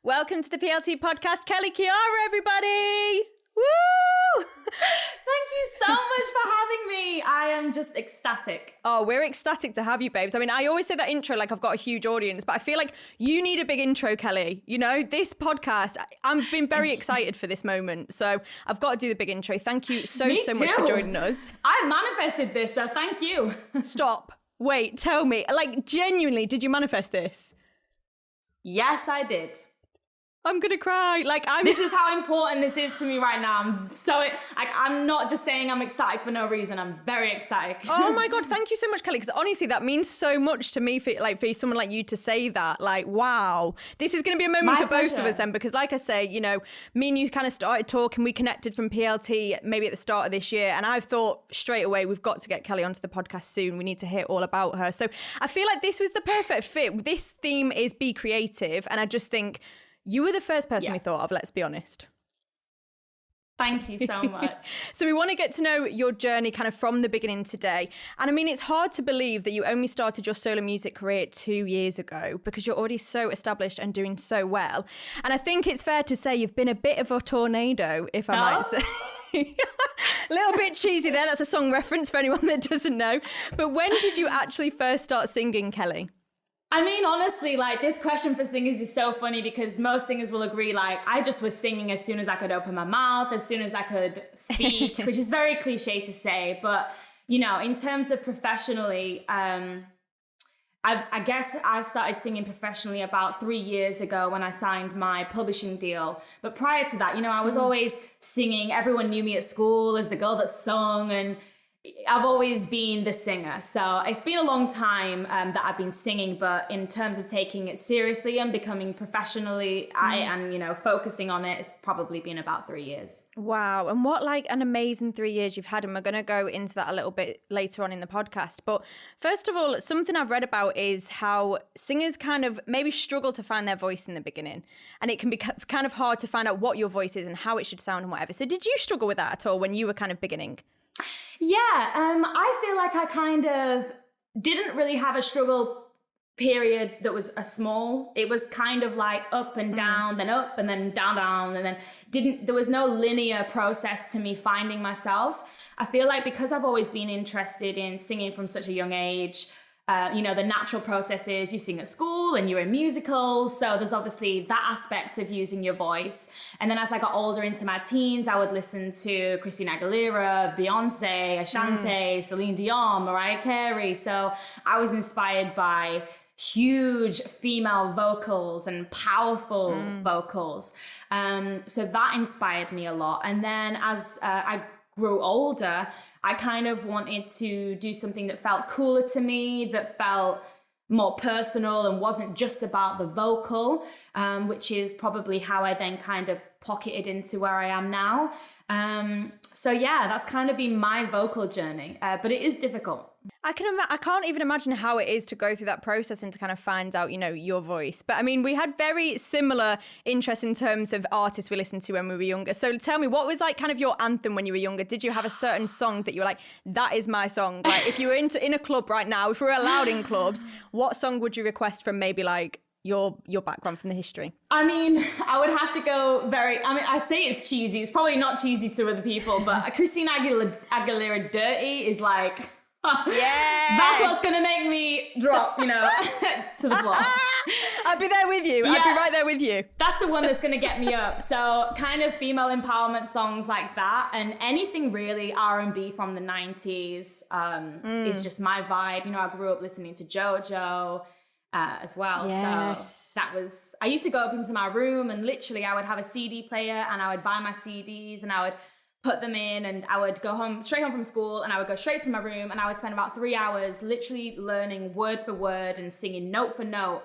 Welcome to the PLT podcast, Kelly, Kiara, everybody. Woo! Thank you so much for having me. I am just ecstatic. Oh, we're ecstatic to have you, babes. I mean, I always say that intro like I've got a huge audience, but I feel like you need a big intro, Kelly. You know, this podcast, I've been very excited for this moment. So I've got to do the big intro. Thank you so much for joining us. I manifested this, so thank you. Stop. Wait, tell me. Like, genuinely, did you manifest this? Yes, I did. I'm going to cry. This is how important this is to me right now. I'm not just saying I'm excited for no reason. I'm very ecstatic. Oh my God. Thank you so much, Kelly. Because honestly, that means so much to me for someone like you to say that. Like, wow. This is going to be a moment for both of us then. Because like I say, you know, me and you kind of started talking. We connected from PLT maybe at the start of this year. And I've thought straight away, we've got to get Kelly onto the podcast soon. We need to hear all about her. So I feel like this was the perfect fit. This theme is Be Creative. And I just think you were the first person we thought of, let's be honest. Thank you so much. So we want to get to know your journey kind of from the beginning today. And I mean, it's hard to believe that you only started your solo music career 2 years ago because you're already so established and doing so well. And I think it's fair to say you've been a bit of a tornado, if I might say. A little bit cheesy there. That's a song reference for anyone that doesn't know. But when did you actually first start singing, Kelly? I mean, honestly, this question for singers is so funny because most singers will agree, I just was singing as soon as I could open my mouth, as soon as I could speak, which is very cliche to say. But, you know, in terms of professionally, I guess I started singing professionally about 3 years ago when I signed my publishing deal. But prior to that, you know, I was always singing. Everyone knew me at school as the girl that sung, and I've always been the singer. So it's been a long time that I've been singing, but in terms of taking it seriously and becoming professionally and, you know, focusing on it, it's probably been about 3 years. Wow. And what an amazing 3 years you've had. And we're going to go into that a little bit later on in the podcast. But first of all, something I've read about is how singers kind of maybe struggle to find their voice in the beginning. And it can be kind of hard to find out what your voice is and how it should sound and whatever. So did you struggle with that at all when you were kind of beginning? Yeah, I feel like I kind of didn't really have a struggle period that was a small. It was kind of up and down, then up and then down, and then there was no linear process to me finding myself. I feel like because I've always been interested in singing from such a young age, you know, the natural process is you sing at school and you're in musicals. So there's obviously that aspect of using your voice. And then as I got older into my teens, I would listen to Christina Aguilera, Beyonce, Ashanti, Celine Dion, Mariah Carey. So I was inspired by huge female vocals and powerful vocals. So that inspired me a lot. And then as I grew older, I kind of wanted to do something that felt cooler to me, that felt more personal and wasn't just about the vocal, which is probably how I then kind of pocketed into where I am now. So yeah, that's kind of been my vocal journey, but it is difficult. I can't even imagine how it is to go through that process and to kind of find out, you know, your voice. But I mean, we had very similar interests in terms of artists we listened to when we were younger. So tell me, what was kind of your anthem when you were younger? Did you have a certain song that you were like, that is my song? Like if you were in a club right now, if we were allowed in clubs, what song would you request from maybe your background from the history? I mean, I would have to go I'd say it's cheesy. It's probably not cheesy to other people, but Christina Aguilera Dirty is yes! That's what's going to make me drop, you know, to the floor. I'd be there with you. Yeah, I'd be right there with you. That's the one that's going to get me up. So kind of female empowerment songs like that, and anything really R&B from the 90s is just my vibe. You know, I grew up listening to JoJo as well. Yes. So I used to go up into my room and literally I would have a CD player and I would buy my CDs and I would put them in, and I would go straight home from school and I would go straight to my room and I would spend about 3 hours literally learning word for word and singing note for note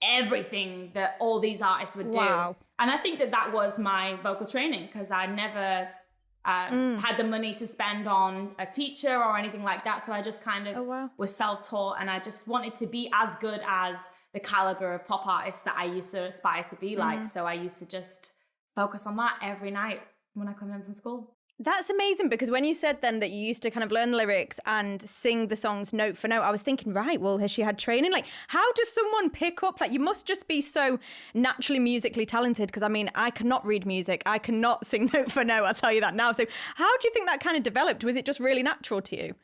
everything that all these artists would do. Wow. And I think that was my vocal training because I never had the money to spend on a teacher or anything like that. So I just kind of was self-taught, and I just wanted to be as good as the caliber of pop artists that I used to aspire to be like. So I used to just focus on that every night when I come in from school. That's amazing, because when you said then that you used to kind of learn the lyrics and sing the songs note for note, I was thinking, right, well, has she had training? Like, how does someone pick up that? You must just be so naturally musically talented, because I mean, I cannot read music. I cannot sing note for note, I'll tell you that now. So how do you think that kind of developed? Was it just really natural to you?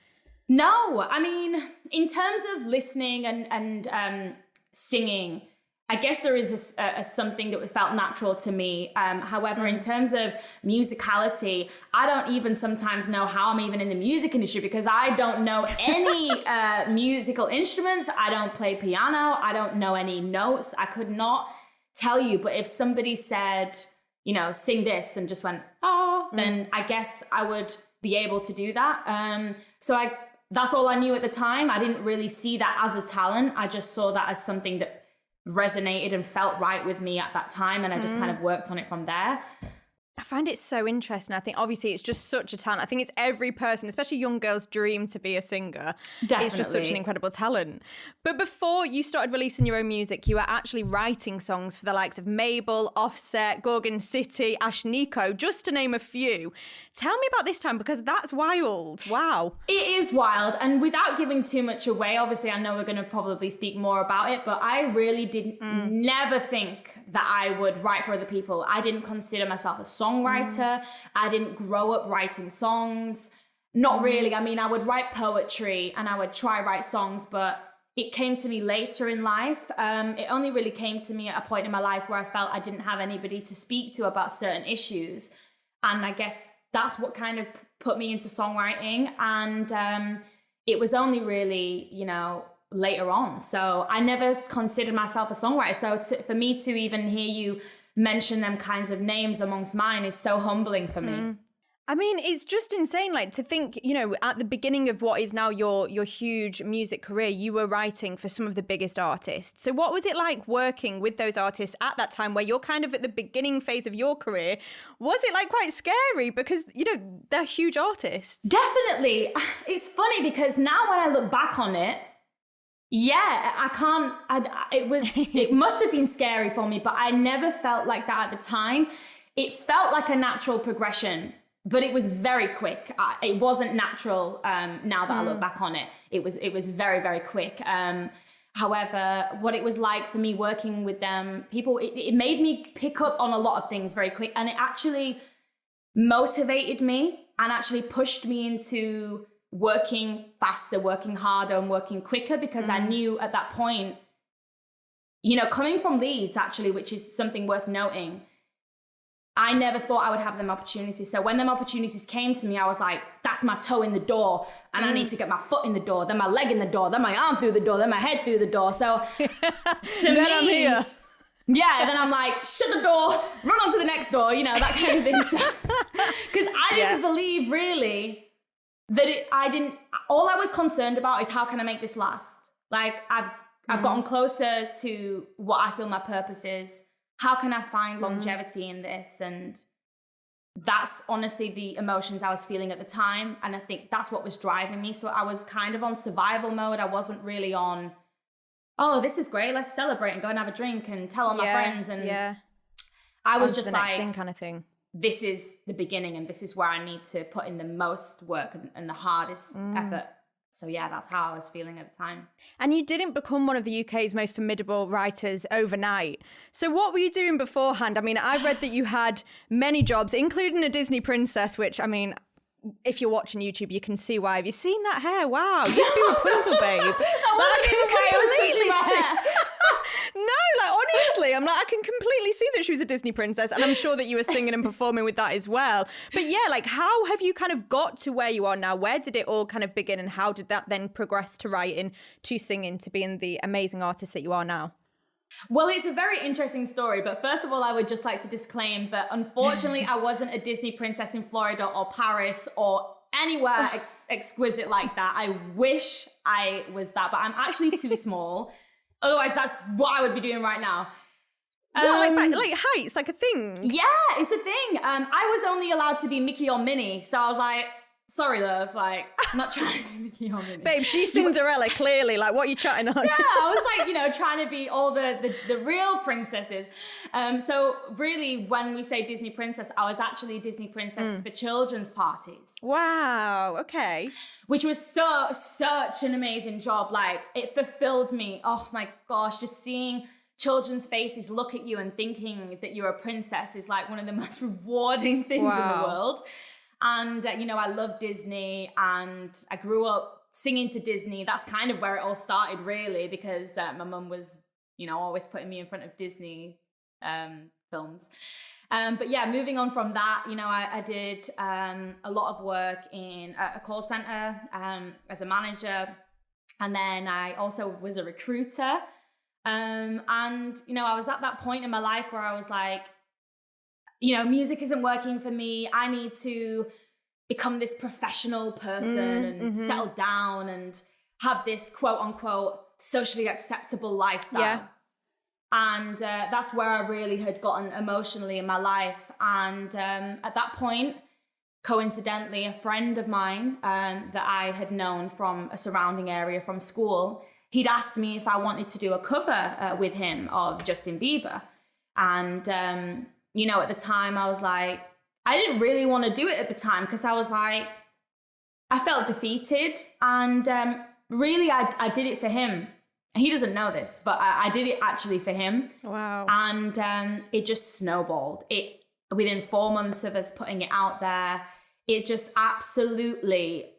No, I mean, in terms of listening and singing, I guess there is a something that felt natural to me. However, in terms of musicality, I don't even sometimes know how I'm even in the music industry, because I don't know any musical instruments. I don't play piano. I don't know any notes. I could not tell you. But if somebody said, you know, sing this and just went, then I guess I would be able to do that. That's all I knew at the time. I didn't really see that as a talent. I just saw that as something that resonated and felt right with me at that time, and I just kind of worked on it from there. I find it so interesting. I think obviously it's just such a talent. I think it's every person, especially young girls' dream to be a singer. Definitely. It's just such an incredible talent. But before you started releasing your own music, you were actually writing songs for the likes of Mabel, Offset, Gorgon City, Ash Nico, just to name a few. Tell me about this time, because that's wild. Wow. It is wild. And without giving too much away, obviously I know we're going to probably speak more about it, but I really didn't never think that I would write for other people. I didn't consider myself a songwriter. I didn't grow up writing songs. Not really. I mean, I would write poetry and I would try write songs, but it came to me later in life. It only really came to me at a point in my life where I felt I didn't have anybody to speak to about certain issues. And I guess that's what kind of put me into songwriting. And it was only really, you know, later on. So I never considered myself a songwriter. So for me to even hear you mention them kinds of names amongst mine is so humbling for me. I mean, it's just insane, like, to think, you know, at the beginning of what is now your huge music career, you were writing for some of the biggest artists. So what was it like working with those artists at that time, where you're kind of at the beginning phase of your career? Was it like quite scary, because, you know, they're huge artists? Definitely. It's funny because now when I look back on it, yeah, it must have been scary for me, but I never felt like that at the time. It felt like a natural progression. But it was very quick. It wasn't natural now that I look back on it. It was very, very quick. However, what it was like for me working with them, it made me pick up on a lot of things very quick. And it actually motivated me and actually pushed me into working faster, working harder, and working quicker, because I knew at that point, you know, coming from Leeds, actually, which is something worth noting, I never thought I would have them opportunities. So when them opportunities came to me, I was like, that's my toe in the door, and I need to get my foot in the door, then my leg in the door, then my arm through the door, then my head through the door. So to me, I'm here. Yeah, then I'm like, shut the door, run on to the next door, you know, that kind of thing. Because I didn't believe really that all I was concerned about is how can I make this last? Like I've gotten closer to what I feel my purpose is. How can I find longevity in this? And that's honestly the emotions I was feeling at the time. And I think that's what was driving me. So I was kind of on survival mode. I wasn't really on, oh, this is great, let's celebrate and go and have a drink and tell all my friends. And I was just like, thing kind of thing. This is the beginning, and this is where I need to put in the most work and the hardest effort. So yeah, that's how I was feeling at the time. And you didn't become one of the UK's most formidable writers overnight. So what were you doing beforehand? I mean, I've read that you had many jobs, including a Disney princess, which, I mean, if you're watching YouTube, you can see why. Have you seen that hair? Wow, you'd be Rapunzel, babe. No, like, honestly, I'm like, I can completely see that she was a Disney princess, and I'm sure that you were singing and performing with that as well. But yeah, like, how have you kind of got to where you are now? Where did it all kind of begin, and how did that then progress to writing, to singing, to being the amazing artist that you are now? Well, it's a very interesting story, but first of all, I would just like to disclaim that unfortunately, I wasn't a Disney princess in Florida or Paris or anywhere exquisite like that. I wish I was that, but I'm actually too small. Otherwise, that's what I would be doing right now. Like heights, like a thing? Yeah, it's a thing. I was only allowed to be Mickey or Minnie, so I was like, sorry, love, like, I'm not trying to be Mickey or Minnie. Babe, she's Cinderella, clearly. Like, what are you chatting on? Yeah, I was like, you know, trying to be all the real princesses. So really, when we say Disney princess, I was actually Disney princesses for children's parties. Wow, okay. Which was such an amazing job. Like, it fulfilled me. Oh my gosh, just seeing children's faces look at you and thinking that you're a princess is like one of the most rewarding things in the world. And, you know, I love Disney and I grew up singing to Disney. That's kind of where it all started, really, because my mum was, you know, always putting me in front of Disney films. But yeah, moving on from that, you know, I did a lot of work in a call center as a manager. And then I also was a recruiter. And, you know, I was at that point in my life where I was like, you know, music isn't working for me. I need to become this professional person and settle down and have this quote unquote socially acceptable lifestyle. Yeah. And that's where I really had gotten emotionally in my life. And at that point, coincidentally, a friend of mine that I had known from a surrounding area from school, he'd asked me if I wanted to do a cover with him of Justin Bieber. And you know, at the time I was like, I didn't really want to do it at the time because I was like, I felt defeated. And really, I did it for him. He doesn't know this, but I did it actually for him. Wow. And it just snowballed. Within 4 months of us putting it out there, it just absolutely,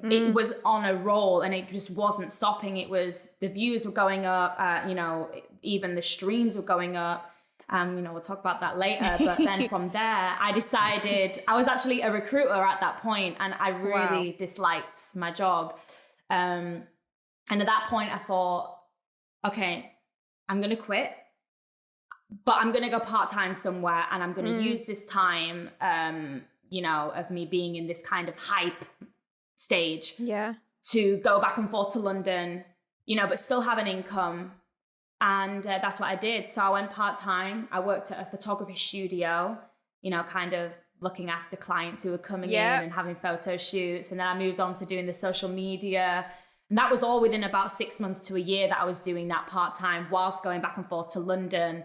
it was on a roll and it just wasn't stopping. It was, the views were going up, you know, even the streams were going up. You know, we'll talk about that later. But then from there, I decided, I was actually a recruiter at that point and I really disliked my job. And at that point I thought, okay, I'm going to quit, but I'm going to go part-time somewhere and I'm going to use this time, you know, of me being in this kind of hype stage to go back and forth to London, you know, but still have an income. And that's what I did. So I went part-time. I worked at a photography studio, you know, kind of looking after clients who were coming in and having photo shoots. And then I moved on to doing the social media. And that was all within about 6 months to a year that I was doing that part-time whilst going back and forth to London.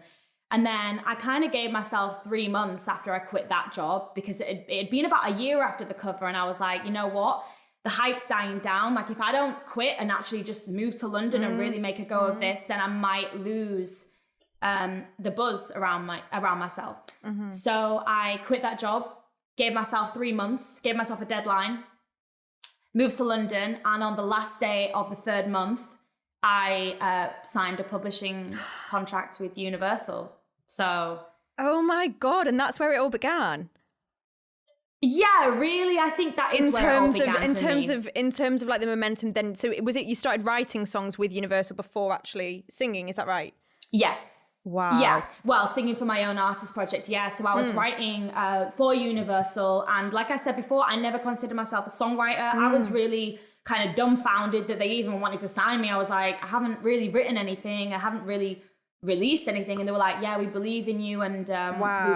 And then I kind of gave myself 3 months after I quit that job because it had been about a year after the cover. And I was like, you know what? The hype's dying down. Like if I don't quit and actually just move to London and really make a go of this, then I might lose the buzz around myself. So I quit that job, gave myself 3 months, gave myself a deadline, moved to London. And on the last day of the 3rd month, I signed a publishing contract with Universal. So. Oh my God. And that's where it all began. Yeah, really, I think that is where it all began in terms of like the momentum then. So was it you started writing songs with Universal before actually singing, is that right? Yes. Wow. Yeah, well, singing for my own artist project, yeah. So I was writing for Universal, and like I said before, I never considered myself a songwriter. I was really kind of dumbfounded that they even wanted to sign me. I was like, I haven't really written anything, I haven't really released anything, and they were like, yeah, we believe in you and we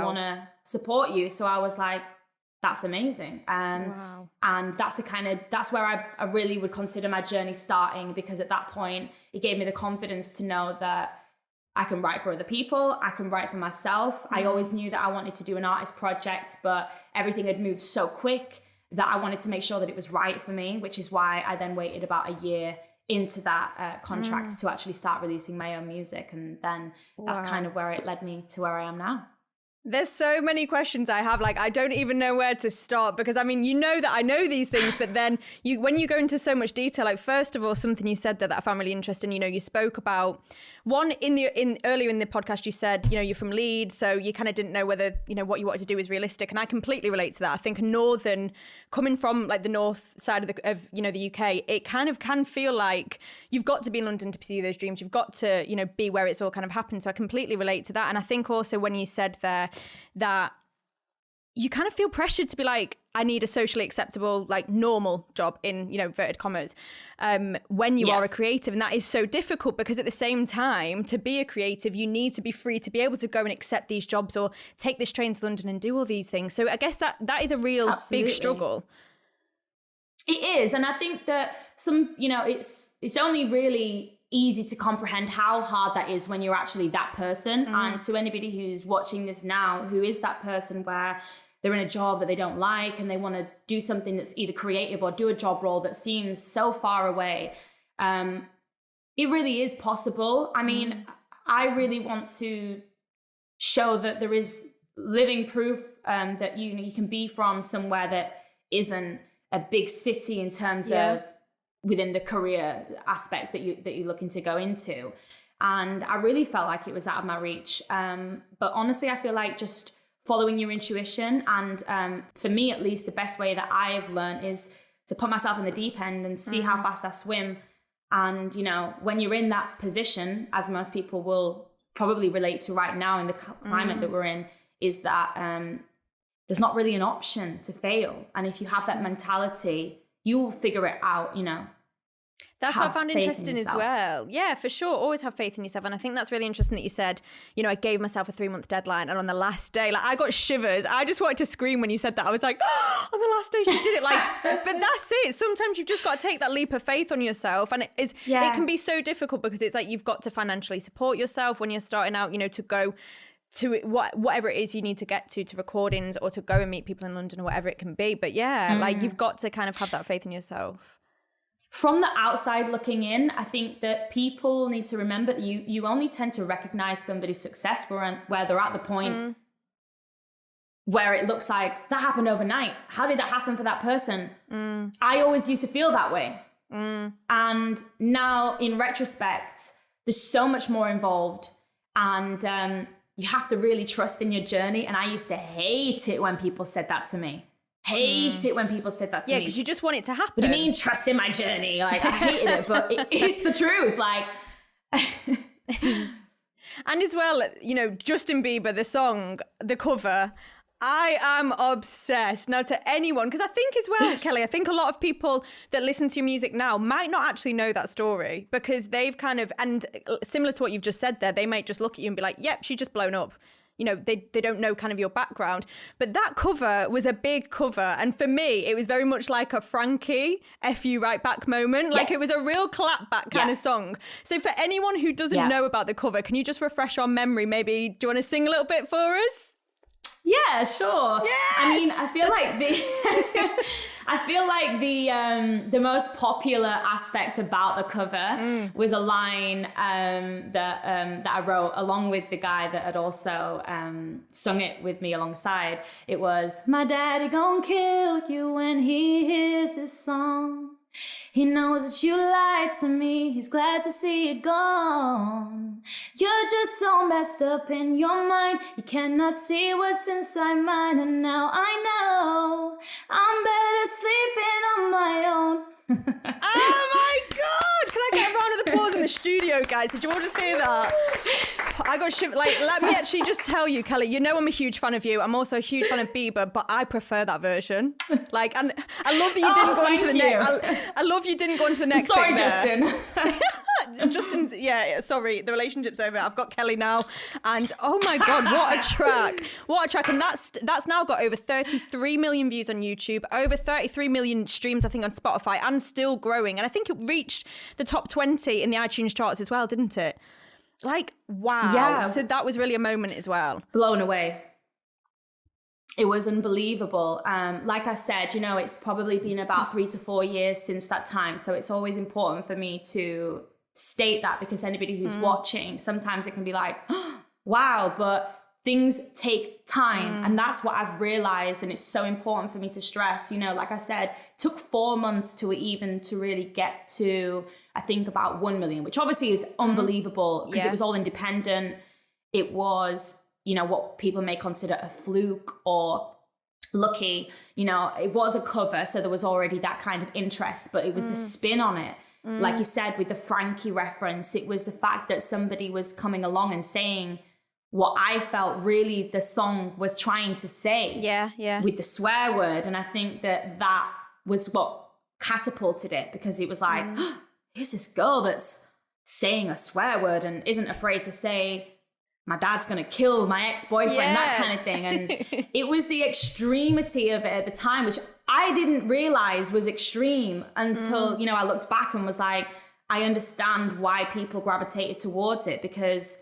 want to support you. So I was like, that's amazing. And that's where I really would consider my journey starting, because at that point, it gave me the confidence to know that I can write for other people, I can write for myself. I always knew that I wanted to do an artist project, but everything had moved so quick that I wanted to make sure that it was right for me, which is why I then waited about a year into that contract to actually start releasing my own music. And then that's kind of where it led me to where I am now. There's so many questions I have, like I don't even know where to start, because I mean, you know that I know these things, but then when you go into so much detail, like first of all, something you said there that I found really interesting, you know, you spoke about one earlier in the podcast, you said, you know, you're from Leeds, so you kind of didn't know whether, you know, what you wanted to do was realistic. And I completely relate to that. I think coming from like the north side of you know, the UK, it kind of can feel like you've got to be in London to pursue those dreams. You've got to, you know, be where it's all kind of happened. So I completely relate to that. And I think also when you said there that you kind of feel pressured to be like, I need a socially acceptable, like normal job in, you know, inverted commas, when you are a creative. And that is so difficult because at the same time, to be a creative, you need to be free to be able to go and accept these jobs or take this train to London and do all these things. So I guess that is a real big struggle. It is. And I think that it's only really easy to comprehend how hard that is when you're actually that person. And to anybody who's watching this now, who is that person where they're in a job that they don't like and they want to do something that's either creative or do a job role that seems so far away. It really is possible. I mean, I really want to show that there is living proof that you can be from somewhere that isn't a big city in terms of within the career aspect that you're looking to go into. And I really felt like it was out of my reach. But honestly, I feel like just following your intuition. And for me, at least, the best way that I have learned is to put myself in the deep end and see how fast I swim. And, you know, when you're in that position, as most people will probably relate to right now in the climate that we're in, is that there's not really an option to fail. And if you have that mentality, you will figure it out, you know. That's what I found interesting as well. Yeah, for sure. Always have faith in yourself. And I think that's really interesting that you said, you know, I gave myself a 3-month deadline. And on the last day, like I got shivers. I just wanted to scream when you said that. I was like, oh, on the last day she did it. Like, but that's it. Sometimes you've just got to take that leap of faith on yourself. And it can be so difficult because it's like you've got to financially support yourself when you're starting out, you know, to go to whatever it is you need to get to recordings or to go and meet people in London or whatever it can be. But yeah, like you've got to kind of have that faith in yourself. From the outside looking in, I think that people need to remember that you only tend to recognize somebody's success where they're at the point where it looks like that happened overnight. How did that happen for that person? I always used to feel that way. And now in retrospect, there's so much more involved, and you have to really trust in your journey. And I used to hate it when people said that to me. It when people said that to me. Yeah, because you just want it to happen. What do you mean trust in my journey? Like, I hated it, but it's the truth. Like, and as well, you know, Justin Bieber, the song, the cover, I am obsessed. Now to anyone, because I think as well, Kelly, I think a lot of people that listen to your music now might not actually know that story because they've kind of, and similar to what you've just said there, they might just look at you and be like, yep, she's just blown up. You know, they don't know kind of your background. But that cover was a big cover. And for me, it was very much like a Frankie, F you right back moment. Like it was a real clap back kind of song. So for anyone who doesn't know about the cover, can you just refresh our memory? Maybe, do you want to sing a little bit for us? Yeah, sure. Yes! I mean, I feel like the most popular aspect about the cover was a line that I wrote along with the guy that had also sung it with me alongside. It was, my daddy gon' kill you when he hears this song. He knows that you lied to me. He's glad to see you gone. You're just so messed up in your mind. You cannot see what's inside mine. And now I know I'm better sleeping on my own. Oh my God! Can I get a round of applause in the studio, guys? Did you all just hear that? I got shivered. Like, let me actually just tell you, Kelly, you know I'm a huge fan of you. I'm also a huge fan of Bieber, but I prefer that version. Like, and I love that you didn't go into the next. I love you didn't go into the next. Sorry, Justin. Justin. Justin, yeah, sorry, the relationship's over. I've got Kelly now, and oh my God, what a track! What a track! And that's now got over 33 million views on YouTube, over 33 million streams, I think, on Spotify, and still growing. And I think it reached the top 20 in the iTunes charts as well, didn't it? Like, wow. Yeah. So that was really a moment as well. Blown away. It was unbelievable. Like I said, you know, it's probably been about 3 to 4 years since that time. So it's always important for me to state that, because anybody who's watching, sometimes it can be like, oh, wow, but things take time. And that's what I've realized. And it's so important for me to stress, you know, like I said, it took 4 months to really get to, I think, about 1 million, which obviously is unbelievable because it was all independent. It was, you know, what people may consider a fluke or lucky. You know, it was a cover, so there was already that kind of interest, but it was the spin on it. Like you said, with the Frankie reference, it was the fact that somebody was coming along and saying, what I felt really the song was trying to say. Yeah. With the swear word. And I think that was what catapulted it, because it was like, oh, who's this girl that's saying a swear word and isn't afraid to say, my dad's going to kill my ex-boyfriend, that kind of thing. And it was the extremity of it at the time, which I didn't realize was extreme until, you know, I looked back and was like, I understand why people gravitated towards it, because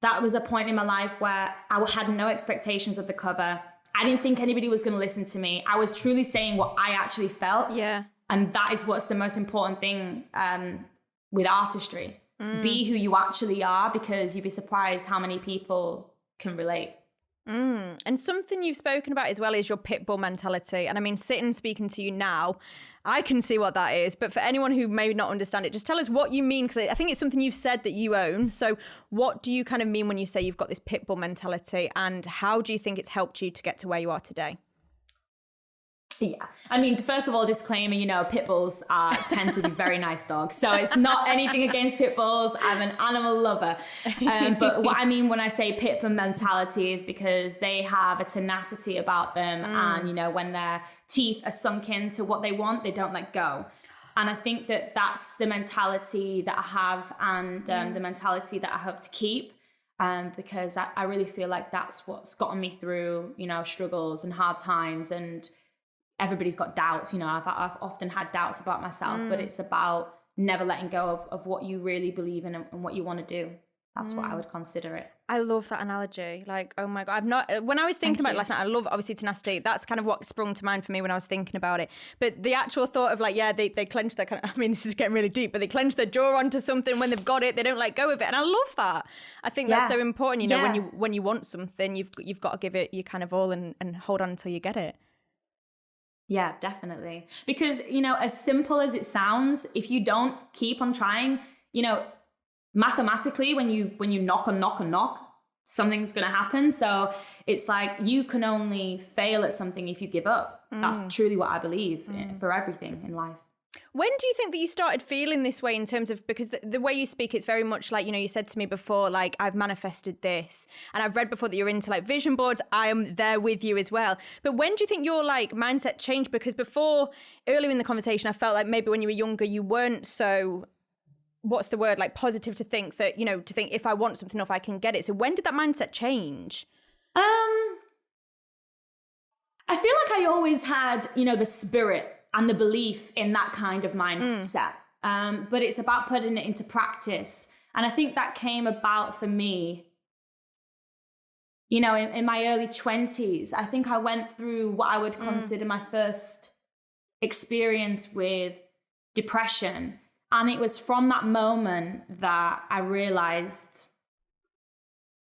that was a point in my life where I had no expectations of the cover. I didn't think anybody was going to listen to me. I was truly saying what I actually felt. Yeah. And that is what's the most important thing with artistry. Be who you actually are, because you'd be surprised how many people can relate. And something you've spoken about as well is your pit bull mentality. And I mean, sitting speaking to you now, I can see what that is. But for anyone who may not understand it, just tell us what you mean, because I think it's something you've said that you own. So what do you kind of mean when you say you've got this pit bull mentality, and how do you think it's helped you to get to where you are today? Yeah, I mean, first of all, disclaimer, you know, pit bulls tend to be very nice dogs. So it's not anything against pit bulls. I'm an animal lover. But what I mean when I say pit bull mentality is because they have a tenacity about them. And, you know, when their teeth are sunk into what they want, they don't let go. And I think that that's the mentality that I have, and the mentality that I hope to keep. Because I really feel like that's what's gotten me through, you know, struggles and hard times. And everybody's got doubts, you know, I've often had doubts about myself, but it's about never letting go of what you really believe in and what you want to do. That's what I would consider it. I love that analogy. Like, oh my God, when I was thinking about it last night, I love obviously tenacity. That's kind of what sprung to mind for me when I was thinking about it. But the actual thought of like, yeah, they clench their kind of, I mean, this is getting really deep, but they clench their jaw onto something when they've got it, they don't let go of it. And I love that. I think that's so important. You know, when you want something, you've got to give it your kind of all and hold on until you get it. Yeah, definitely. Because, you know, as simple as it sounds, if you don't keep on trying, you know, mathematically, when you knock, something's going to happen. So it's like you can only fail at something if you give up. That's truly what I believe for everything in life. When do you think that you started feeling this way in terms of, because the way you speak, it's very much like, you know, you said to me before, like, I've manifested this, and I've read before that you're into like vision boards. I am there with you as well. But when do you think your like mindset changed? Because before, earlier in the conversation, I felt like maybe when you were younger, you weren't so, what's the word, like positive to think that, you know, to think if I want something, if I can get it. So when did that mindset change? I feel like I always had, you know, the spirit and the belief in that kind of mindset. But it's about putting it into practice. And I think that came about for me, you know, in my early 20s. I think I went through what I would consider my first experience with depression. And it was from that moment that I realized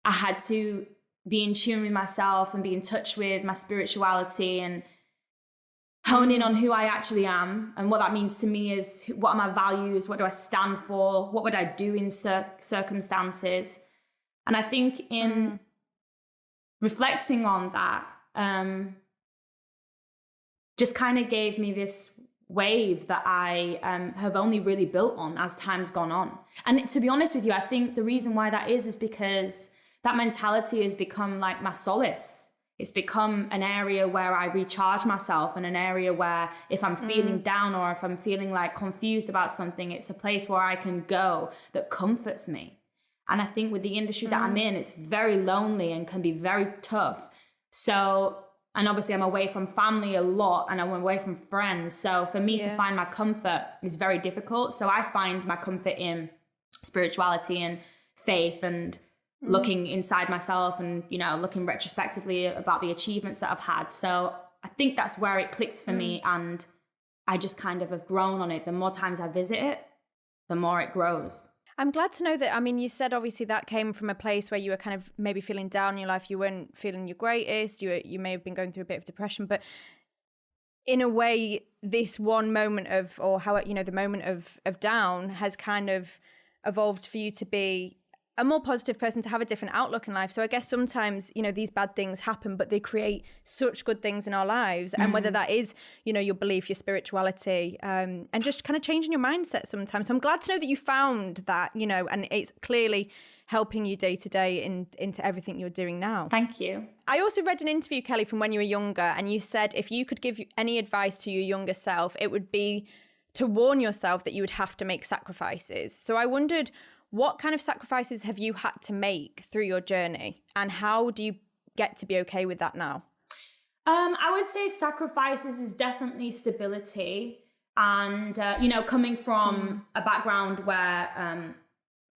I had to be in tune with myself and be in touch with my spirituality and hone in on who I actually am and what that means to me is what are my values, what do I stand for, what would I do in circumstances. And I think in reflecting on that, just kind of gave me this wave that I have only really built on as time's gone on. And to be honest with you, I think the reason why that is because that mentality has become like my solace. It's become an area where I recharge myself, and an area where if I'm feeling down or if I'm feeling like confused about something, it's a place where I can go that comforts me. And I think with the industry that I'm in, it's very lonely and can be very tough. So, and obviously I'm away from family a lot and I'm away from friends. So for me to find my comfort is very difficult. So I find my comfort in spirituality and faith and looking inside myself and, you know, looking retrospectively about the achievements that I've had. So I think that's where it clicked for me, and I just kind of have grown on it. The more times I visit it, the more it grows. I'm glad to know that. I mean, you said obviously that came from a place where you were kind of maybe feeling down in your life. You weren't feeling your greatest. You may have been going through a bit of depression, but in a way, this one moment of, or how, you know, the moment of down has kind of evolved for you to be a more positive person, to have a different outlook in life. So I guess sometimes, you know, these bad things happen, but they create such good things in our lives. And whether that is, you know, your belief, your spirituality, and just kind of changing your mindset sometimes. So I'm glad to know that you found that, you know, and it's clearly helping you day to day into everything you're doing now. Thank you. I also read an interview, Kelly, from when you were younger, and you said if you could give any advice to your younger self, it would be to warn yourself that you would have to make sacrifices. So I wondered, what kind of sacrifices have you had to make through your journey, and how do you get to be okay with that now? I would say sacrifices is definitely stability. And, coming from a background where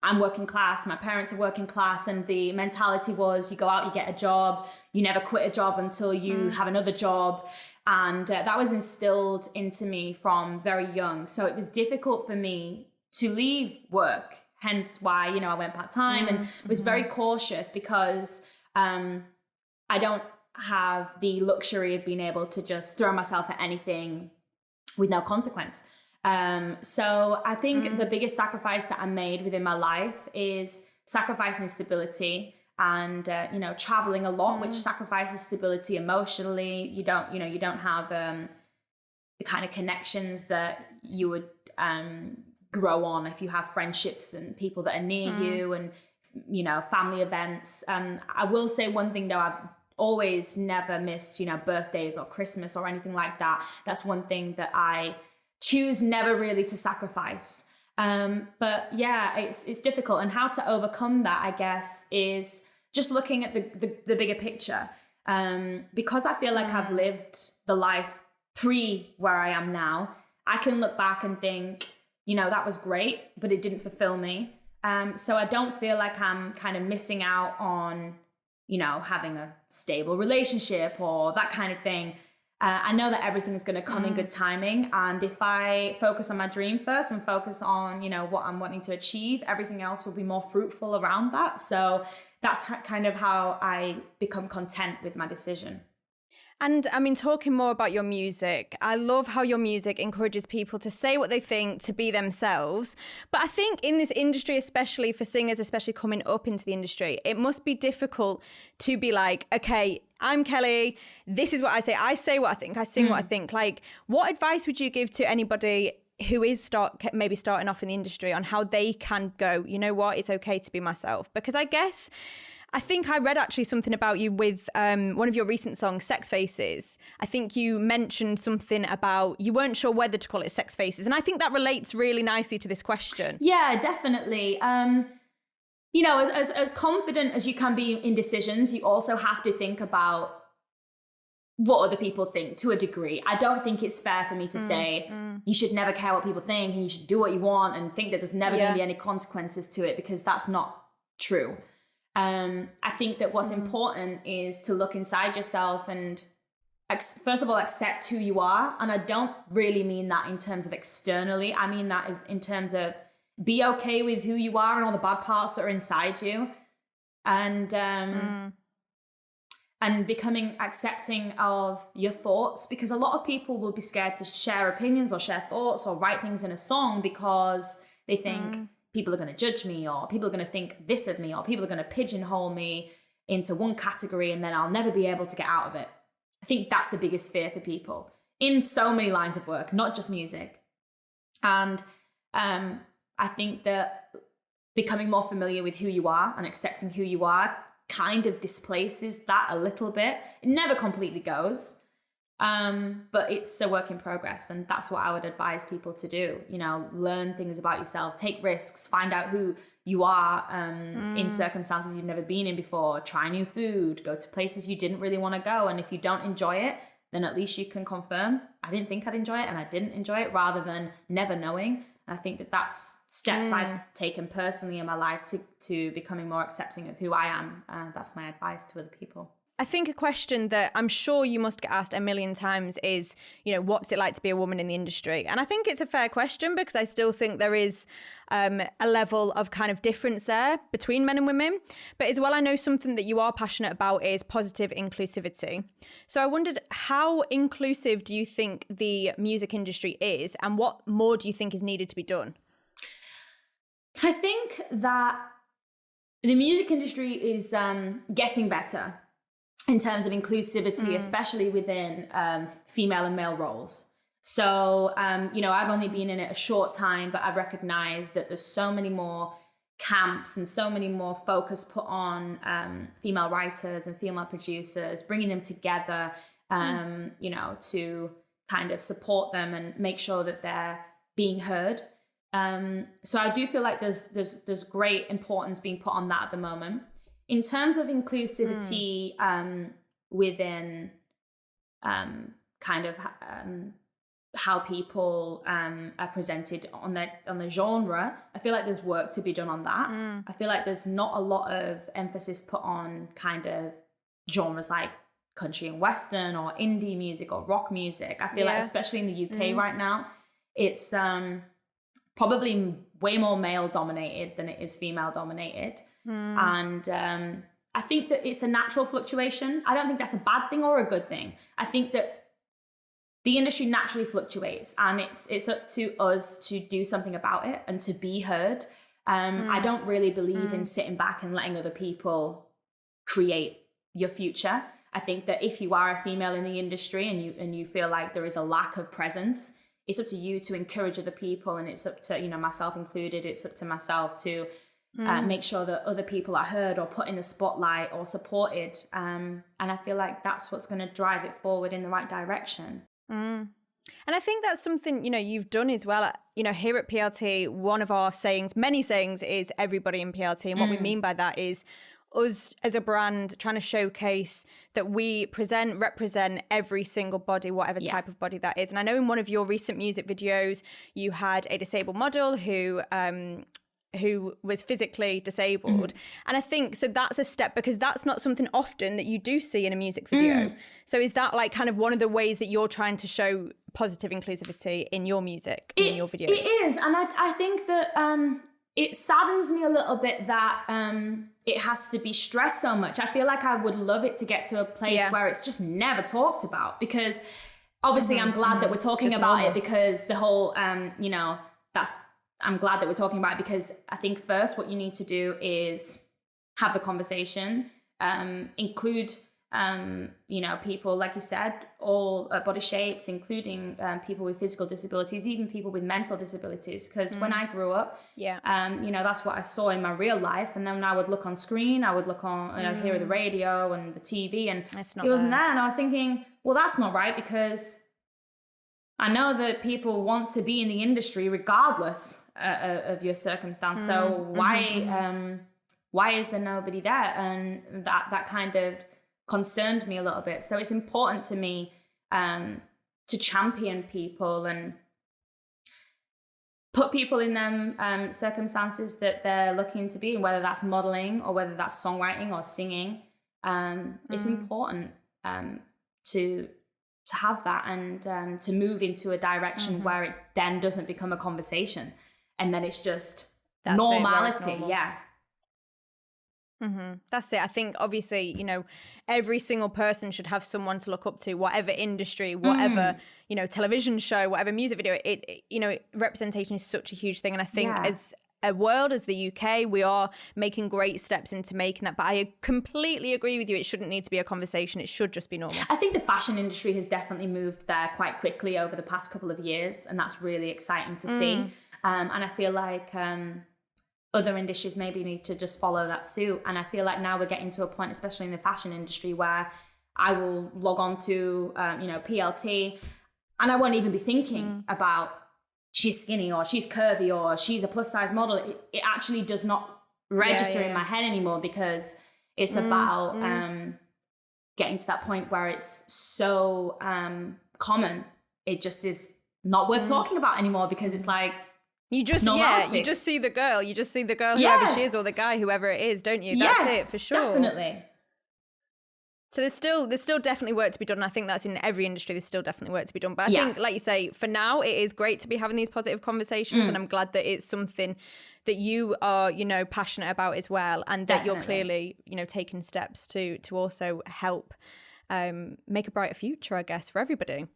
I'm working class, my parents are working class, and the mentality was you go out, you get a job, you never quit a job until you have another job. And that was instilled into me from very young. So it was difficult for me to leave work, hence why, I went part-time and was very cautious because I don't have the luxury of being able to just throw myself at anything with no consequence. So I think the biggest sacrifice that I made within my life is sacrificing stability and, traveling a lot, which sacrifices stability emotionally. You don't have the kind of connections that you would grow on if you have friendships and people that are near you and, family events. I will say one thing though, I've always never missed, birthdays or Christmas or anything like that. That's one thing that I choose never really to sacrifice. But yeah, it's difficult. And how to overcome that, I guess, is just looking at the bigger picture. Because I feel like I've lived the life pre where I am now, I can look back and think, that was great, but it didn't fulfill me. So I don't feel like I'm kind of missing out on having a stable relationship or that kind of thing. I know that everything is going to come in good timing. And if I focus on my dream first and focus on, what I'm wanting to achieve, everything else will be more fruitful around that. So that's kind of how I become content with my decision. And I mean, talking more about your music, I love how your music encourages people to say what they think, to be themselves. But I think in this industry, especially for singers, especially coming up into the industry, it must be difficult to be like, okay, I'm Kelly, this is what I say what I think, I sing what I think. Like, what advice would you give to anybody who is maybe starting off in the industry on how they can go, you know what, it's okay to be myself? Because I think I read actually something about you with one of your recent songs, Sex Faces. I think you mentioned something about you weren't sure whether to call it Sex Faces. And I think that relates really nicely to this question. Yeah, definitely. As confident as you can be in decisions, you also have to think about what other people think to a degree. I don't think it's fair for me to say you should never care what people think and you should do what you want and think that there's never going to be any consequences to it, because that's not true. I think that what's important is to look inside yourself and first of all, accept who you are. And I don't really mean that in terms of externally. I mean that is in terms of be okay with who you are and all the bad parts that are inside you. And becoming accepting of your thoughts, because a lot of people will be scared to share opinions or share thoughts or write things in a song because they think people are going to judge me, or people are going to think this of me, or people are going to pigeonhole me into one category and then I'll never be able to get out of it. I think that's the biggest fear for people in so many lines of work, not just music. And I think that becoming more familiar with who you are and accepting who you are kind of displaces that a little bit. It never completely goes. But it's a work in progress, and that's what I would advise people to do. Learn things about yourself, take risks, find out who you are in circumstances you've never been in before, try new food, go to places you didn't really want to go. And if you don't enjoy it, then at least you can confirm, I didn't think I'd enjoy it and I didn't enjoy it, rather than never knowing. And I think that that's steps I've taken personally in my life to becoming more accepting of who I am. That's my advice to other people. I think a question that I'm sure you must get asked a million times is, what's it like to be a woman in the industry? And I think it's a fair question, because I still think there is a level of kind of difference there between men and women. But as well, I know something that you are passionate about is positive inclusivity. So I wondered, how inclusive do you think the music industry is, and what more do you think is needed to be done? I think that the music industry is getting better in terms of inclusivity, especially within female and male roles. So, I've only been in it a short time, but I've recognized that there's so many more camps and so many more focus put on female writers and female producers, bringing them together, you know, to kind of support them and make sure that they're being heard. So I do feel like there's great importance being put on that at the moment. In terms of inclusivity within kind of how people are presented on the genre, I feel like there's work to be done on that. I feel like there's not a lot of emphasis put on kind of genres like country and western or indie music or rock music. I feel like especially in the UK right now, it's probably way more male dominated than it is female dominated. And I think that it's a natural fluctuation. I don't think that's a bad thing or a good thing. I think that the industry naturally fluctuates, and it's up to us to do something about it and to be heard. I don't really believe in sitting back and letting other people create your future. I think that if you are a female in the industry and you feel like there is a lack of presence, it's up to you to encourage other people, and it's up to, you know, myself included, it's up to myself to make sure that other people are heard or put in the spotlight or supported. And I feel like that's what's going to drive it forward in the right direction. And I think that's something, you know, you've done as well. You know, here at PLT, one of our sayings, many sayings, is everybody in PLT. And what we mean by that is us as a brand trying to showcase that we represent every single body, whatever type of body that is. And I know in one of your recent music videos, you had a disabled model who was physically disabled. And I think, so that's a step, because that's not something often that you do see in a music video. So is that like kind of one of the ways that you're trying to show positive inclusivity in your music, in your videos? It is. And I think that it saddens me a little bit that it has to be stressed so much. I feel like I would love it to get to a place where it's just never talked about, because obviously I'm glad that we're talking just about normal. it, because the whole, you know, I'm glad that we're talking about it, because I think first what you need to do is have the conversation, include, you know, people, like you said, all body shapes, including people with physical disabilities, even people with mental disabilities. Because when I grew up, you know, that's what I saw in my real life. And then when I would look on screen, I would look on, you know, hear the radio and the TV, and it wasn't there. And I was thinking, well, that's not right, because I know that people want to be in the industry regardless of your circumstance. So why is there nobody there? And that kind of concerned me a little bit. So it's important to me to champion people and put people in them circumstances that they're looking to be in, whether that's modeling or whether that's songwriting or singing. It's important to have that, and to move into a direction where it then doesn't become a conversation, and then it's just normality. That's it. I think obviously, you know, every single person should have someone to look up to, whatever industry, whatever, you know, television show, whatever music video. You know, representation is such a huge thing. And I think as a world, as the UK, we are making great steps into making that. But I completely agree with you. It shouldn't need to be a conversation. It should just be normal. I think the fashion industry has definitely moved there quite quickly over the past couple of years. And that's really exciting to see. And I feel like other industries maybe need to just follow that suit. And I feel like now we're getting to a point, especially in the fashion industry, where I will log on to, you know, PLT, and I won't even be thinking about she's skinny or she's curvy or she's a plus size model. It actually does not register in my head anymore, because it's about getting to that point where it's so common. It just is not worth talking about anymore, because it's like, you just see the girl, whoever she is, or the guy, whoever it is, don't you? That's it, for sure. Definitely. So there's still definitely work to be done. And I think that's in every industry. There's still definitely work to be done. But I think, like you say, for now, it is great to be having these positive conversations. And I'm glad that it's something that you are, you know, passionate about as well. And that you're clearly, you know, taking steps to also help make a brighter future, I guess, for everybody.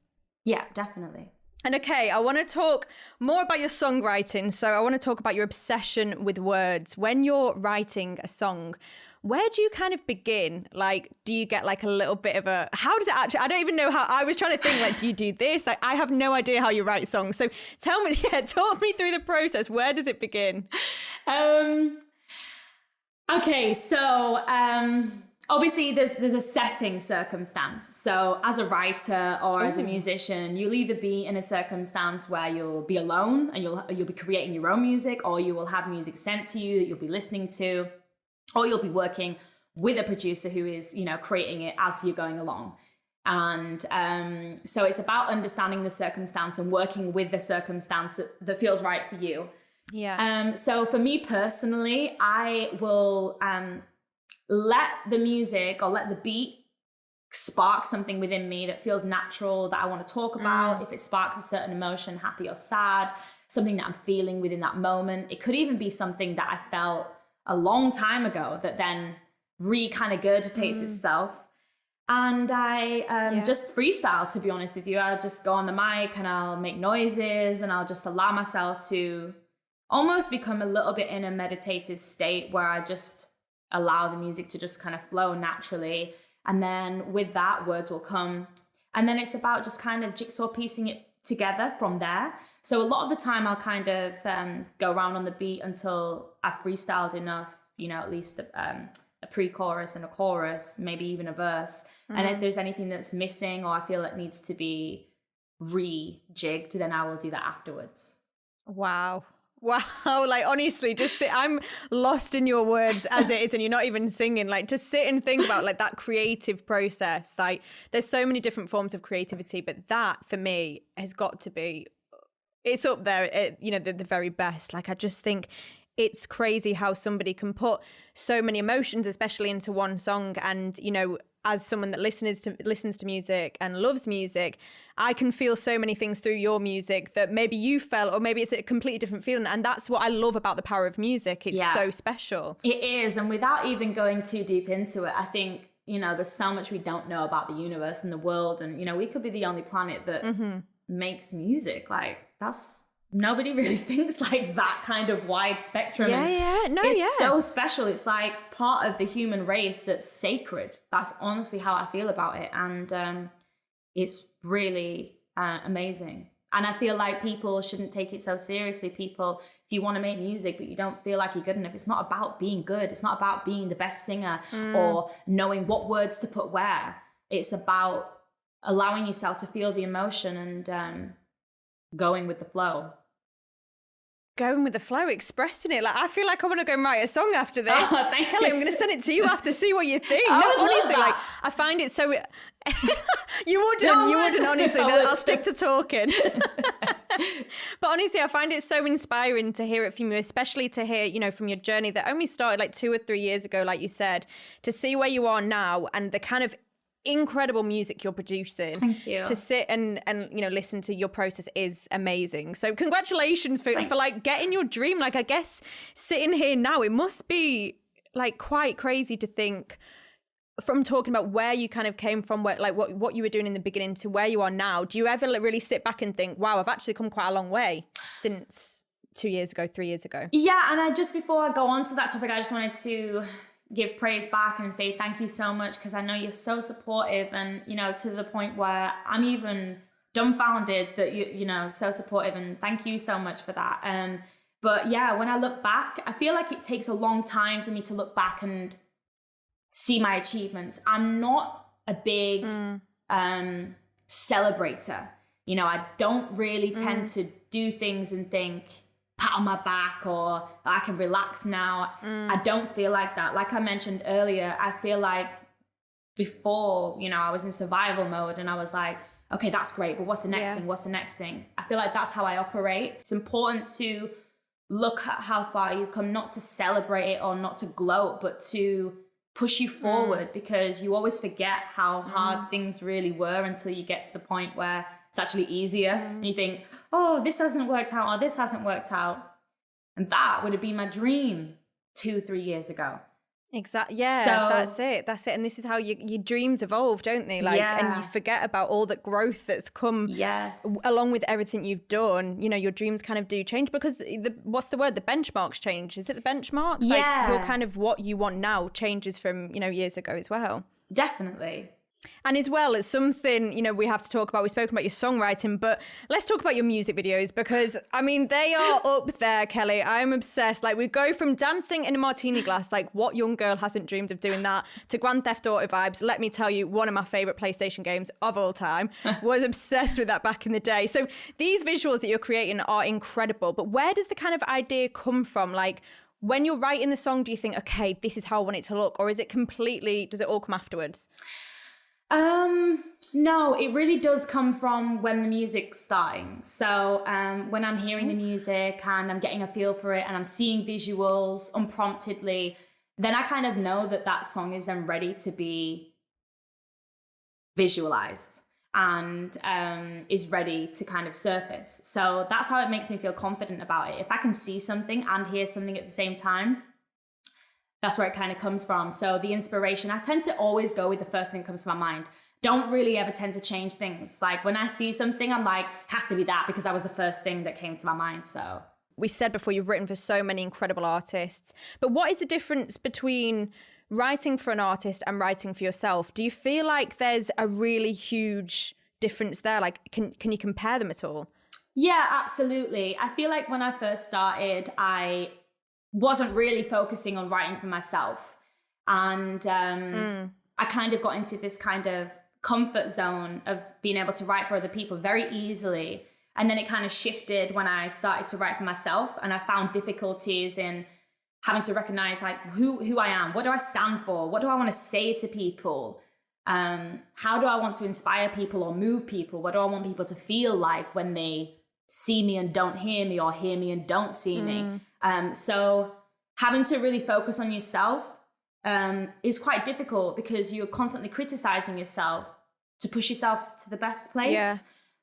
Yeah, definitely. And okay, I want to talk more about your songwriting. So I want to talk about your obsession with words. When you're writing a song, where do you kind of begin? Like, do you get like a little bit of how does it actually, I don't even know how, I was trying to think like, do you do this? Like, I have no idea how you write songs. So talk me through the process. Where does it begin? Okay, so obviously there's a setting circumstance. So as a writer or as a musician, you'll either be in a circumstance where you'll be alone and you'll be creating your own music, or you will have music sent to you that you'll be listening to, or you'll be working with a producer who is, you know, creating it as you're going along. And so it's about understanding the circumstance and working with the circumstance that feels right for you. Yeah. So for me personally, I will let the music or let the beat spark something within me that feels natural, that I want to talk about. If it sparks a certain emotion, happy or sad, something that I'm feeling within that moment. It could even be something that I felt a long time ago that then kind of regurgitates itself. And I just freestyle, to be honest with you. I'll just go on the mic and I'll make noises and I'll just allow myself to almost become a little bit in a meditative state where I just allow the music to just kind of flow naturally. And then with that, words will come. And then it's about just kind of jigsaw piecing it together from there. So a lot of the time I'll kind of go around on the beat until I've freestyled enough, you know, at least a pre-chorus and a chorus, maybe even a verse. And if there's anything that's missing or I feel it needs to be rejigged, then I will do that afterwards. Wow. Like, honestly, just I'm lost in your words as it is, and you're not even singing. Like, to sit and think about like that creative process. Like, there's so many different forms of creativity, but that for me has got to be, it's up there, you know, the very best. Like, I just think it's crazy how somebody can put so many emotions, especially into one song. And, you know, as someone that listens to music and loves music, I can feel so many things through your music that maybe you felt, or maybe it's a completely different feeling. And that's what I love about the power of music. It's so special. It is. And without even going too deep into it, I think, you know, there's so much we don't know about the universe and the world. And, you know, we could be the only planet that makes music. Like, nobody really thinks like that kind of wide spectrum. It's so special. It's like part of the human race that's sacred. That's honestly how I feel about it. And it's really amazing. And I feel like people shouldn't take it so seriously. People, if you want to make music but you don't feel like you're good enough, it's not about being good. It's not about being the best singer or knowing what words to put where. It's about allowing yourself to feel the emotion and going with the flow. Going with the flow, expressing it. Like, I feel like I want to go and write a song after this. Oh, thank Kelly, you. I'm going to send it to you after, see what you think. I No, would love honestly, that. like, I find it so... You wouldn't, honestly. I'll stick to talking. But honestly, I find it so inspiring to hear it from you, especially to hear, you know, from your journey that only started like 2 or 3 years ago, like you said, to see where you are now and the kind of incredible music you're producing. Thank you. To sit and you know, listen to your process is amazing. So congratulations for like getting your dream. Like, I guess sitting here now, it must be like quite crazy to think, from talking about where you kind of came from, where, like what you were doing in the beginning to where you are now. Do you ever really sit back and think, wow, I've actually come quite a long way since 2 years ago, 3 years ago? Yeah, and just before I go on to that topic, I just wanted to give praise back and say thank you so much, because I know you're so supportive, and, you know, to the point where I'm even dumbfounded that you know, so supportive, and thank you so much for that. But yeah, when I look back, I feel like it takes a long time for me to look back and see my achievements. I'm not a big celebrator. You know, I don't really tend to do things and think, pat on my back, or I can relax now. I don't feel like that. Like I mentioned earlier, I feel like before, you know, I was in survival mode and I was like, okay, that's great, but what's the next thing? What's the next thing? I feel like that's how I operate. It's important to look at how far you've come, not to celebrate it or not to gloat, but to push you forward, because you always forget how hard things really were until you get to the point where it's actually easier. And you think, oh, this hasn't worked out, or this hasn't worked out. And that would have been my dream 2-3 years ago. Exactly. Yeah, so, that's it. And this is how your dreams evolve, don't they? Like, and you forget about all the growth that's come along with everything you've done. You know, your dreams kind of do change, because what's the word? The benchmarks change. Is it the benchmarks? Yeah. Like, your kind of what you want now changes from, you know, years ago as well. Definitely. And as well, it's something, you know, we have to talk about. We've spoken about your songwriting, but let's talk about your music videos because, I mean, they are up there, Kelly. I'm obsessed. Like, we go from dancing in a martini glass, like what young girl hasn't dreamed of doing that, to Grand Theft Auto vibes. Let me tell you, one of my favourite PlayStation games of all time. Was obsessed with that back in the day. So these visuals that you're creating are incredible, but where does the kind of idea come from? Like, when you're writing the song, do you think, okay, this is how I want it to look? Or is it completely, does it all come afterwards? No, it really does come from when the music's starting. So when I'm hearing the music and I'm getting a feel for it and I'm seeing visuals unpromptedly, then I kind of know that that song is then ready to be visualized and is ready to kind of surface. So that's how it makes me feel confident about it. If I can see something and hear something at the same time, that's where it kind of comes from. So the inspiration, I tend to always go with the first thing that comes to my mind. Don't really ever tend to change things. Like when I see something, I'm like, has to be that because that was the first thing that came to my mind. So we said before, you've written for so many incredible artists, but what is the difference between writing for an artist and writing for yourself? Do you feel like there's a really huge difference there? Like, can you compare them at all? Yeah, absolutely. I feel like when I first started, I wasn't really focusing on writing for myself. And I kind of got into this kind of comfort zone of being able to write for other people very easily. And then it kind of shifted when I started to write for myself. And I found difficulties in having to recognize like who I am. What do I stand for? What do I want to say to people? How do I want to inspire people or move people? What do I want people to feel like when they see me and don't hear me, or hear me and don't see me? So having to really focus on yourself is quite difficult because you're constantly criticizing yourself to push yourself to the best place. Yeah.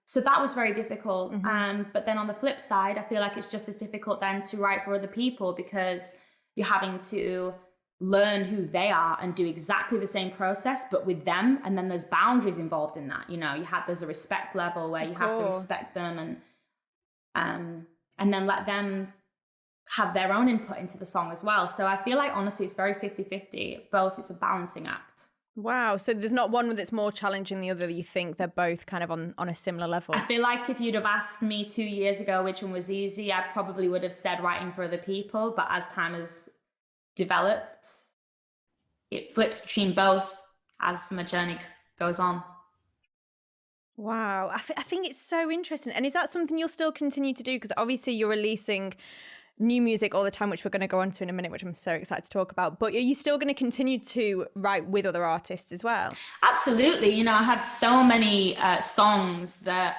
So that was very difficult. But then on the flip side, I feel like it's just as difficult then to write for other people because you're having to learn who they are and do exactly the same process, but with them. And then there's boundaries involved in that. You know, there's a respect level where you have to respect them and then let them have their own input into the song as well. So I feel like honestly it's very 50-50. Both, it's a balancing act. Wow. So there's not one that's more challenging than the other. You think they're both kind of on a similar level? I feel like if you'd have asked me 2 years ago which one was easy, I probably would have said writing for other people. But as time has developed, it flips between both as my journey goes on. Wow. I think it's so interesting. And is that something you'll still continue to do? Because obviously you're releasing new music all the time, which we're going to go on to in a minute, which I'm so excited to talk about. But are you still going to continue to write with other artists as well? Absolutely. You know, I have so many songs that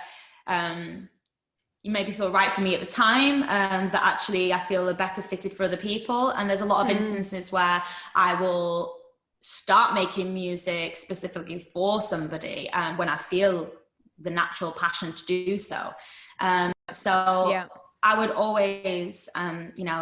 you maybe feel right for me at the time that actually I feel are better fitted for other people. And there's a lot of instances where I will start making music specifically for somebody when I feel the natural passion to do so. Yeah. I would always,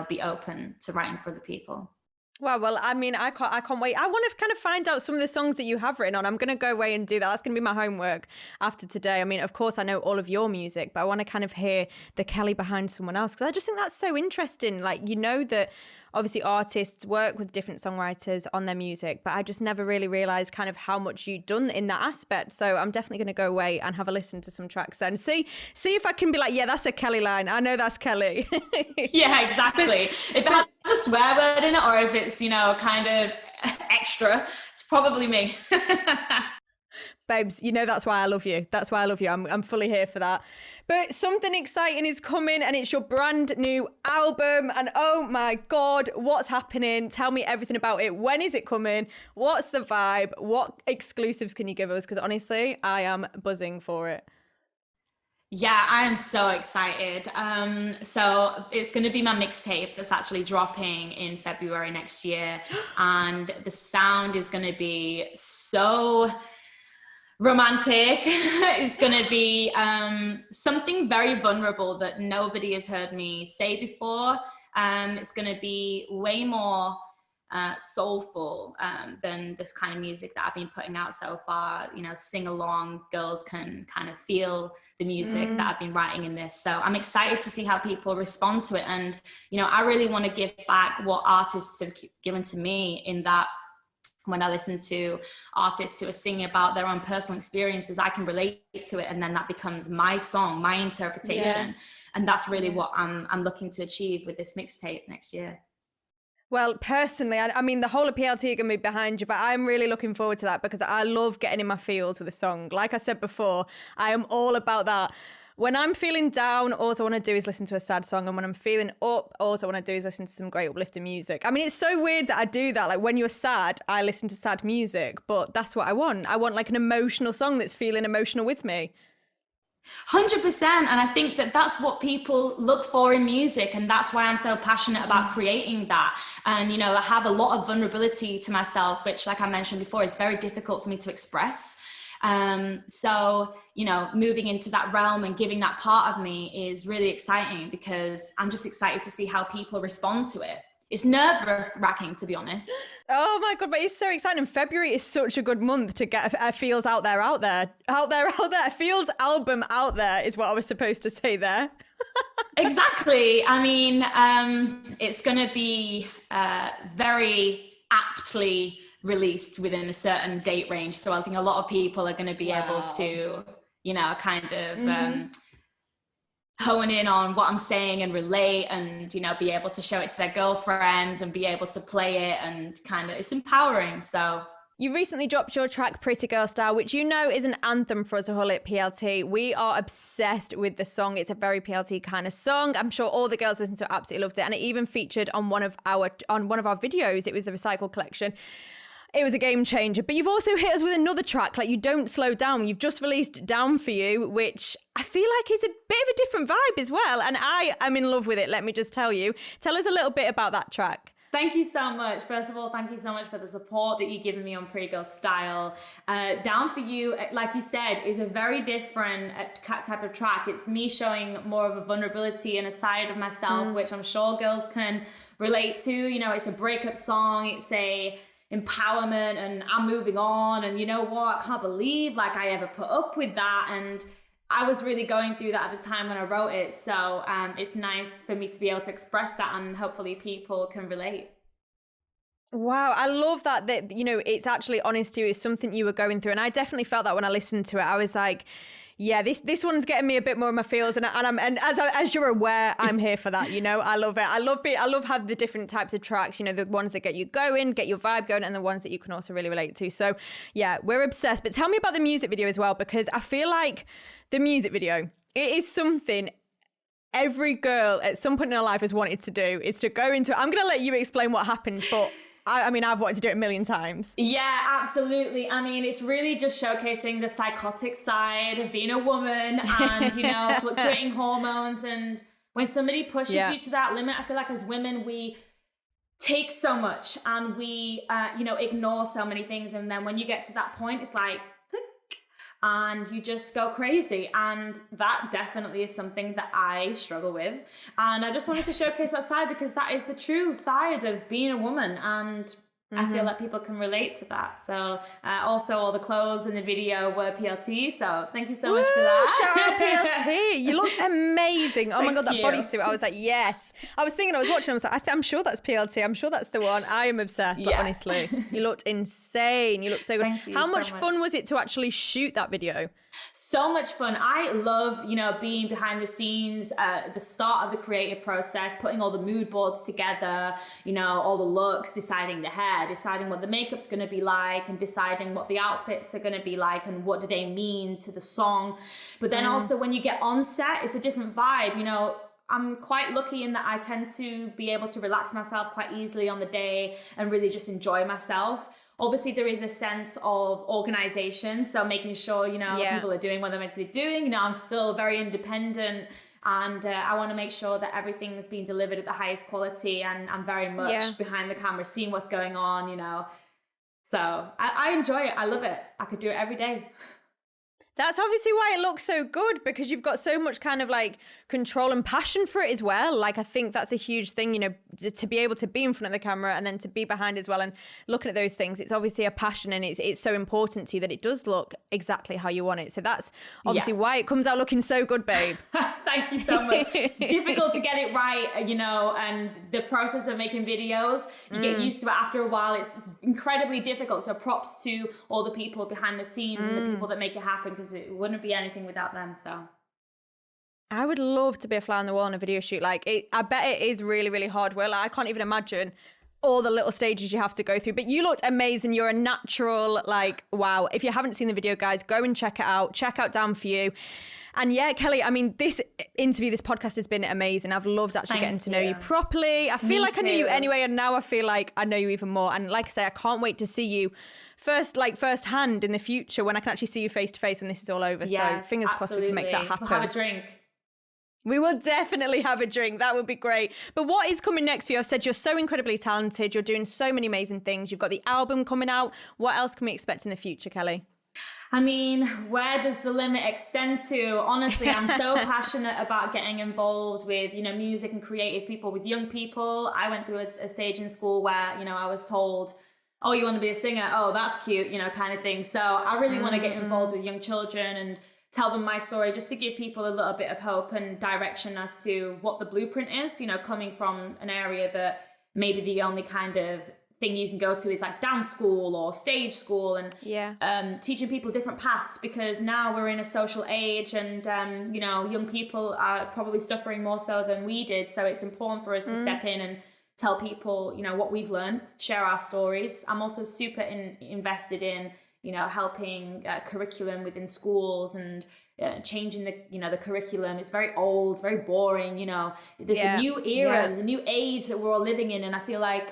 be open to writing for other people. Well, I mean, I can't wait. I want to kind of find out some of the songs that you have written on. I'm going to go away and do that. That's going to be my homework after today. I mean, of course, I know all of your music, but I want to kind of hear the Kelly behind someone else because I just think that's so interesting. Like, you know that obviously artists work with different songwriters on their music, but I just never really realized kind of how much you'd done in that aspect. So I'm definitely going to go away and have a listen to some tracks then. See if I can be like, yeah, that's a Kelly line. I know that's Kelly. Yeah, exactly. If it has a swear word in it or if it's, kind of extra, it's probably me. Babes, that's why I love you. That's why I love you. I'm fully here for that. But something exciting is coming and it's your brand new album. And oh my God, what's happening? Tell me everything about it. When is it coming? What's the vibe? What exclusives can you give us? Because honestly, I am buzzing for it. Yeah, I am so excited. So it's going to be my mixtape that's actually dropping in February next year. And the sound is going to be so romantic. It's going to be something very vulnerable that nobody has heard me say before. It's going to be way more soulful than this kind of music that I've been putting out so far. Sing along, girls can kind of feel the music that I've been writing in this. So I'm excited to see how people respond to it. And, I really want to give back what artists have given to me in that when I listen to artists who are singing about their own personal experiences, I can relate to it, and then that becomes my song, my interpretation. Yeah. And that's really what I'm looking to achieve with this mixtape next year. Well, personally, I mean, the whole of PLT are going to be behind you, but I'm really looking forward to that because I love getting in my feels with a song. Like I said before, I am all about that. When I'm feeling down, all I want to do is listen to a sad song. And when I'm feeling up, all I want to do is listen to some great uplifting music. I mean, it's so weird that I do that. Like when you're sad, I listen to sad music, but that's what I want. I want like an emotional song that's feeling emotional with me. 100%. And I think that that's what people look for in music. And that's why I'm so passionate about creating that. And, you know, I have a lot of vulnerability to myself, which, like I mentioned before, is very difficult for me to express. So, you know, moving into that realm and giving that part of me is really exciting because I'm just excited to see how people respond to it. It's nerve-wracking, to be honest. Oh my God, but it's so exciting. February is such a good month to get a Feels out there. A Feels album out there is what I was supposed to say there. Exactly. I mean, it's going to be very aptly released within a certain date range. So I think a lot of people are going to be able to, you know, kind of... hone in on what I'm saying and relate and, you know, be able to show it to their girlfriends and be able to play it and kind of, it's empowering. So you recently dropped your track Pretty Girl Style, which you know is an anthem for us all at PLT. We are obsessed with the song. It's a very PLT kind of song. I'm sure all the girls listened to it, absolutely loved it. And it even featured on one of our videos. It was the Recycle collection. It was a game changer. But you've also hit us with another track, like You Don't Slow Down. You've just released Down For You, which I feel like is a bit of a different vibe as well. And I am in love with it, let me just tell you. Tell us a little bit about that track. Thank you so much. First of all, thank you so much for the support that you've given me on Pretty Girl Style. Down For You, like you said, is a very different type of track. It's me showing more of a vulnerability and a side of myself, which I'm sure girls can relate to. You know, it's a breakup song. It's a empowerment and I'm moving on. And you know what? I can't believe like I ever put up with that. And I was really going through that at the time when I wrote it. So it's nice for me to be able to express that and hopefully people can relate. Wow, I love that, you know, it's actually honest to you. It's something you were going through. And I definitely felt that when I listened to it. I was like, yeah, this one's getting me a bit more in my feels, and as you're aware, I'm here for that. You know, I love it. I love how the different types of tracks. You know, the ones that get you going, get your vibe going, and the ones that you can also really relate to. So, yeah, we're obsessed. But tell me about the music video as well, because I feel like the music video, it is something every girl at some point in her life has wanted to do. Is to go into. I'm going to let you explain what happens, but. I mean, I've wanted to do it a million times. Yeah, absolutely. I mean, it's really just showcasing the psychotic side of being a woman and, you know, fluctuating hormones. And when somebody pushes you to that limit, I feel like as women, we take so much and we, you know, ignore so many things. And then when you get to that point, it's like, and you just go crazy. And that definitely is something that I struggle with. And I just wanted to showcase that side because that is the true side of being a woman. And I feel like people can relate to that. So also all the clothes in the video were PLT. So thank you so much for that. Shout out PLT. You looked amazing. Oh my God, that bodysuit. I was like, yes. I was thinking, I was watching, I was like, I'm sure that's PLT. I'm sure that's the one. I am obsessed, like, honestly. You looked insane. You looked so good. How much fun was it to actually shoot that video? So much fun. I love, you know, being behind the scenes, the start of the creative process, putting all the mood boards together, you know, all the looks, deciding the hair, deciding what the makeup's going to be like and deciding what the outfits are going to be like and what do they mean to the song. But then also when you get on set, it's a different vibe. You know, I'm quite lucky in that I tend to be able to relax myself quite easily on the day and really just enjoy myself. Obviously, there is a sense of organization. So making sure, you know, people are doing what they're meant to be doing. You know, I'm still very independent and I want to make sure that everything's being delivered at the highest quality. And I'm very much behind the camera, seeing what's going on, you know. So I enjoy it. I love it. I could do it every day. That's obviously why it looks so good, because you've got so much kind of like control and passion for it as well. Like, I think that's a huge thing, you know, to be able to be in front of the camera and then to be behind as well and looking at those things. It's obviously a passion, and it's so important to you that it does look exactly how you want it. So that's obviously why it comes out looking so good, babe. Thank you so much. It's difficult to get it right, you know, and the process of making videos, you get used to it after a while. It's incredibly difficult. So props to all the people behind the scenes and the people that make it happen, because it wouldn't be anything without them. So I would love to be a fly on the wall on a video shoot. Like, I bet it is really, really hard work. Like, I can't even imagine all the little stages you have to go through. But you looked amazing. You're a natural, like, wow. If you haven't seen the video, guys, go and check it out. Check out Down For You. And yeah, Kelly, I mean, this interview, this podcast has been amazing. I've loved actually getting to know you properly. I feel like I knew you anyway, and now I feel like I know you even more. And like I say, I can't wait to see you firsthand in the future, when I can actually see you face to face when this is all over. Yes, so fingers crossed we can make that happen. We'll have a drink. We will definitely have a drink. That would be great. But what is coming next for you? I've said you're so incredibly talented. You're doing so many amazing things. You've got the album coming out. What else can we expect in the future, Kelly? I mean, where does the limit extend to? Honestly, I'm so passionate about getting involved with, you know, music and creative people, with young people. I went through a stage in school where, you know, I was told, oh, you want to be a singer? Oh, that's cute, you know, kind of thing. So I really want to get involved with young children and tell them my story, just to give people a little bit of hope and direction as to what the blueprint is, you know, coming from an area that maybe the only kind of thing you can go to is like dance school or stage school, and teaching people different paths, because now we're in a social age, and you know, young people are probably suffering more so than we did. So it's important for us to step in and tell people, you know, what we've learned, share our stories. I'm also super invested in, you know, helping curriculum within schools and changing the, you know, the curriculum. It's very old, very boring, you know. There's a new era, there's a new age that we're all living in, and I feel like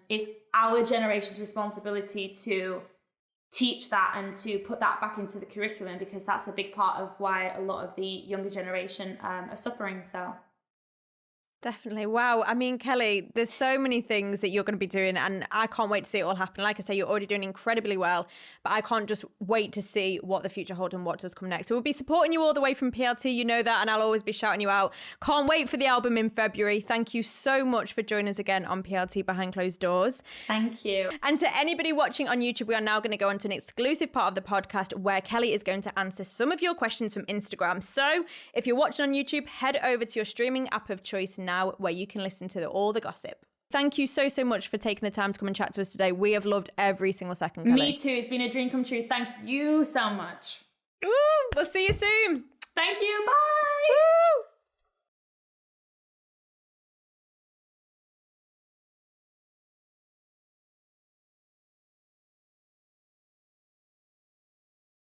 it's our generation's responsibility to teach that and to put that back into the curriculum, because that's a big part of why a lot of the younger generation are suffering. So Definitely. Wow. I mean, Kelly, there's so many things that you're going to be doing, and I can't wait to see it all happen. Like I say, you're already doing incredibly well, but I can't just wait to see what the future holds and what does come next. So we'll be supporting you all the way from PLT, you know that, and I'll always be shouting you out. Can't wait for the album in February. Thank you so much for joining us again on PLT Behind Closed Doors. Thank you. And to anybody watching on YouTube, we are now going to go on to an exclusive part of the podcast where Kelly is going to answer some of your questions from Instagram. So if you're watching on YouTube, head over to your streaming app of choice now, where you can listen to all the gossip. Thank you so much for taking the time to come and chat to us today. We have loved every single second, Kelly. Me too. It's been a dream come true. Thank you so much. Ooh, we'll see you soon. Thank you. Bye.